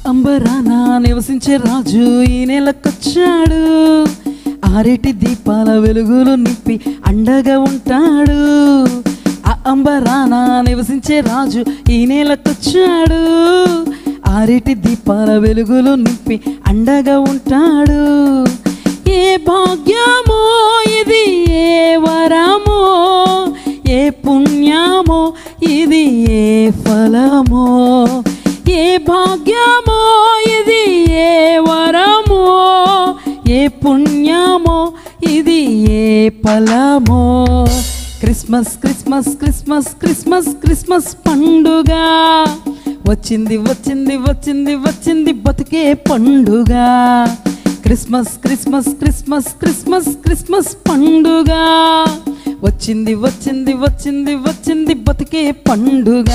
అంబరాన నివసించే రాజు ఈ నెలకొచ్చాడు. ఆరేటి దీపాల వెలుగులు నింపి అండగా ఉంటాడు. అంబరాన నివసించే రాజు ఈ నెలకొచ్చాడు. ఆరేటి దీపాల వెలుగులు నింపి అండగా ఉంటాడు. ఏ భాగ్యమో ఇది, ఏ వరమో, ఏ పుణ్యమో ఇది, ఏ ఫలమో. ఏ భాగ్యమో ఇది, ఏ వరమో, ఏ పుణ్యమో ఇది, ఏ ఫలమో. Christmas Christmas Christmas Christmas Christmas పండుగ వచ్చింది వచ్చింది వచ్చింది వచ్చింది బతుకే పండుగ. Christmas Christmas Christmas Christmas Christmas పండుగ వచ్చింది వచ్చింది వచ్చింది వచ్చింది బతుకే పండుగ.